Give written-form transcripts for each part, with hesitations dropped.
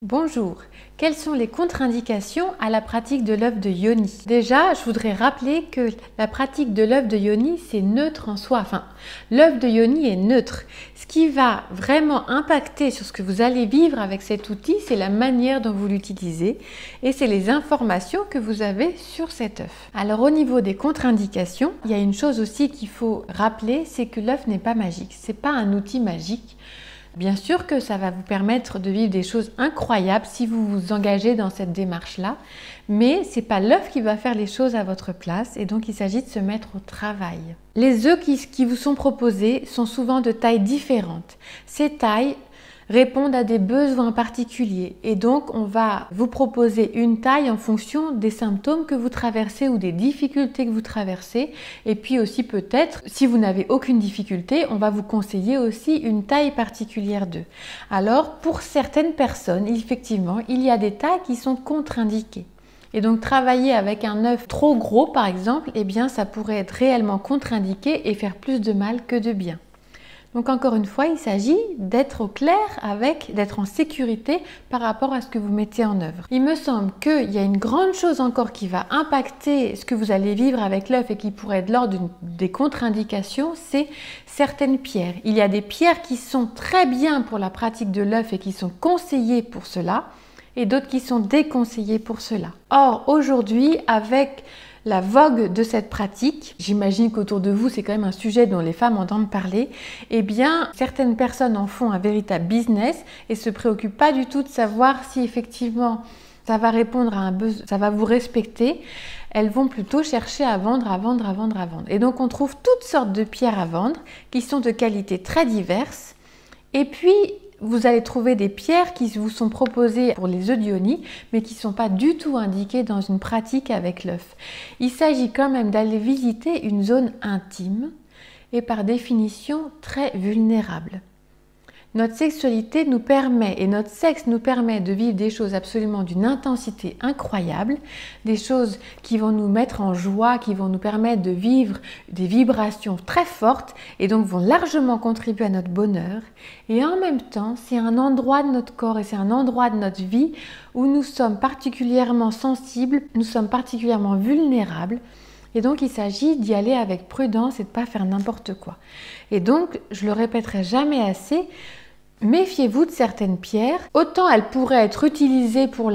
Bonjour, quelles sont les contre-indications à la pratique de l'œuf de yoni? Déjà, je voudrais rappeler que la pratique de l'œuf de yoni, c'est neutre en soi. Enfin, l'œuf de yoni est neutre. Ce qui va vraiment impacter sur ce que vous allez vivre avec cet outil, c'est la manière dont vous l'utilisez et c'est les informations que vous avez sur cet œuf. Alors, au niveau des contre-indications, il y a une chose aussi qu'il faut rappeler, c'est que l'œuf n'est pas magique. C'est pas un outil magique. Bien sûr que ça va vous permettre de vivre des choses incroyables si vous vous engagez dans cette démarche-là, mais ce n'est pas l'œuf qui va faire les choses à votre place et donc il s'agit de se mettre au travail. Les œufs qui vous sont proposés sont souvent de tailles différentes. Ces tailles répondent à des besoins particuliers et donc on va vous proposer une taille en fonction des symptômes que vous traversez ou des difficultés que vous traversez et puis aussi peut-être si vous n'avez aucune difficulté on va vous conseiller aussi une taille particulière d'œuf. Alors pour certaines personnes effectivement il y a des tailles qui sont contre-indiquées. Et donc travailler avec un œuf trop gros par exemple, eh bien ça pourrait être réellement contre-indiqué et faire plus de mal que de bien. Donc encore une fois, il s'agit d'être au clair d'être en sécurité par rapport à ce que vous mettez en œuvre. Il me semble qu'il y a une grande chose encore qui va impacter ce que vous allez vivre avec l'œuf et qui pourrait être l'ordre des contre-indications, c'est certaines pierres. Il y a des pierres qui sont très bien pour la pratique de l'œuf et qui sont conseillées pour cela et d'autres qui sont déconseillées pour cela. Or, aujourd'hui, avec la vogue de cette pratique, j'imagine qu'autour de vous c'est quand même un sujet dont les femmes entendent parler, eh bien certaines personnes en font un véritable business et se préoccupent pas du tout de savoir si effectivement ça va répondre à un besoin, ça va vous respecter. Elles vont plutôt chercher à vendre. Et donc on trouve toutes sortes de pierres à vendre qui sont de qualités très diverses et puis vous allez trouver des pierres qui vous sont proposées pour les œufs de yoni, mais qui ne sont pas du tout indiquées dans une pratique avec l'œuf. Il s'agit quand même d'aller visiter une zone intime et par définition très vulnérable. Notre sexualité nous permet, et notre sexe nous permet de vivre des choses absolument d'une intensité incroyable, des choses qui vont nous mettre en joie, qui vont nous permettre de vivre des vibrations très fortes et donc vont largement contribuer à notre bonheur. Et en même temps, c'est un endroit de notre corps et c'est un endroit de notre vie où nous sommes particulièrement sensibles, nous sommes particulièrement vulnérables. Et donc, il s'agit d'y aller avec prudence et de ne pas faire n'importe quoi. Et donc, je le répéterai jamais assez, méfiez-vous de certaines pierres. Autant elles pourraient être utilisées pour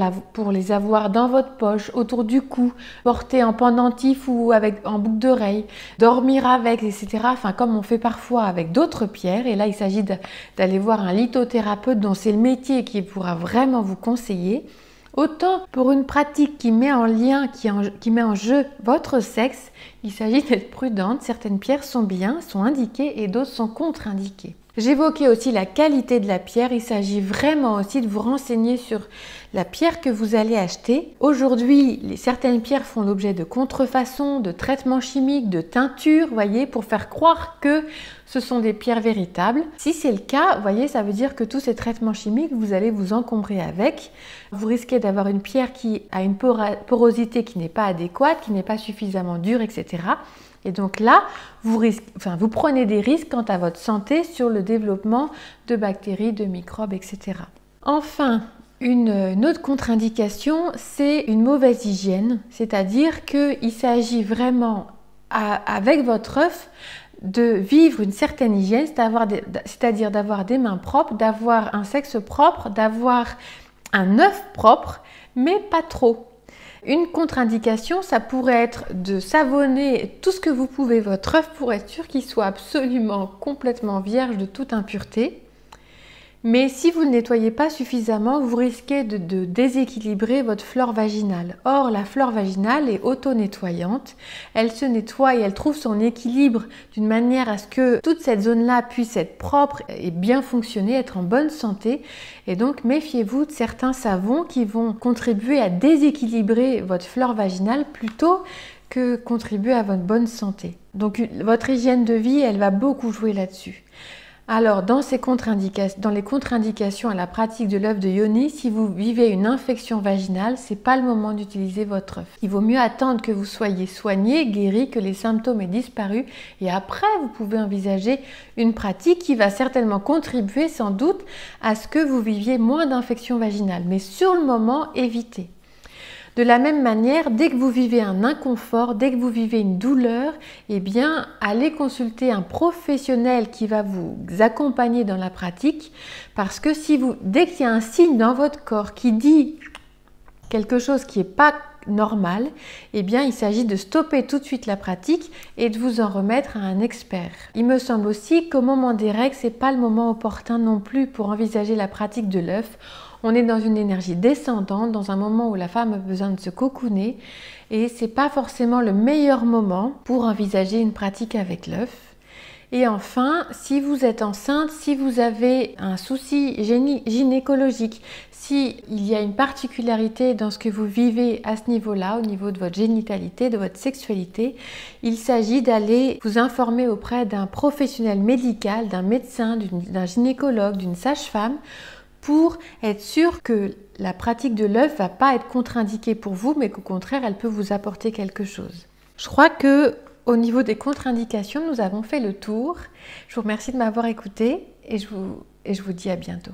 les avoir dans votre poche, autour du cou, portées en pendentif ou en boucle d'oreille, dormir avec, etc. Enfin, comme on fait parfois avec d'autres pierres. Et là, il s'agit d'aller voir un lithothérapeute dont c'est le métier qui pourra vraiment vous conseiller. Autant pour une pratique qui met en lien, qui met en jeu votre sexe, il s'agit d'être prudente. Certaines pierres sont bien, sont indiquées et d'autres sont contre-indiquées. J'évoquais aussi la qualité de la pierre. Il s'agit vraiment aussi de vous renseigner sur la pierre que vous allez acheter. Aujourd'hui, certaines pierres font l'objet de contrefaçons, de traitements chimiques, de teintures, voyez, pour faire croire que ce sont des pierres véritables. Si c'est le cas, voyez, ça veut dire que tous ces traitements chimiques, vous allez vous encombrer avec. Vous risquez d'avoir une pierre qui a une porosité qui n'est pas adéquate, qui n'est pas suffisamment dure, etc. Et donc là, vous prenez des risques quant à votre santé sur le développement de bactéries, de microbes, etc. Enfin, une autre contre-indication, c'est une mauvaise hygiène. C'est-à-dire qu'il s'agit vraiment, avec votre œuf, de vivre une certaine hygiène, c'est-à-dire d'avoir des mains propres, d'avoir un sexe propre, d'avoir un œuf propre, mais pas trop. Une contre-indication, ça pourrait être de savonner tout ce que vous pouvez votre œuf pour être sûr qu'il soit absolument complètement vierge de toute impureté. Mais si vous ne le nettoyez pas suffisamment, vous risquez de déséquilibrer votre flore vaginale. Or, la flore vaginale est auto-nettoyante. Elle se nettoie et elle trouve son équilibre d'une manière à ce que toute cette zone-là puisse être propre et bien fonctionner, être en bonne santé. Et donc, méfiez-vous de certains savons qui vont contribuer à déséquilibrer votre flore vaginale plutôt que contribuer à votre bonne santé. Donc, votre hygiène de vie, elle va beaucoup jouer là-dessus. Alors, dans les contre-indications à la pratique de l'œuf de Yoni, si vous vivez une infection vaginale, ce n'est pas le moment d'utiliser votre œuf. Il vaut mieux attendre que vous soyez soigné, guéri, que les symptômes aient disparu et après, vous pouvez envisager une pratique qui va certainement contribuer sans doute à ce que vous viviez moins d'infections vaginales. Mais sur le moment, évitez. De la même manière, dès que vous vivez un inconfort, dès que vous vivez une douleur, eh bien, allez consulter un professionnel qui va vous accompagner dans la pratique parce que dès qu'il y a un signe dans votre corps qui dit quelque chose qui n'est pas normal, eh bien, il s'agit de stopper tout de suite la pratique et de vous en remettre à un expert. Il me semble aussi qu'au moment des règles, ce n'est pas le moment opportun non plus pour envisager la pratique de l'œuf. On est dans une énergie descendante, dans un moment où la femme a besoin de se cocooner et ce n'est pas forcément le meilleur moment pour envisager une pratique avec l'œuf. Et enfin, si vous êtes enceinte, si vous avez un souci gynécologique, s'il y a une particularité dans ce que vous vivez à ce niveau-là, au niveau de votre génitalité, de votre sexualité, il s'agit d'aller vous informer auprès d'un professionnel médical, d'un médecin, d'un gynécologue, d'une sage-femme, pour être sûr que la pratique de l'œuf ne va pas être contre-indiquée pour vous, mais qu'au contraire, elle peut vous apporter quelque chose. Je crois que au niveau des contre-indications, nous avons fait le tour. Je vous remercie de m'avoir écouté et je vous dis à bientôt.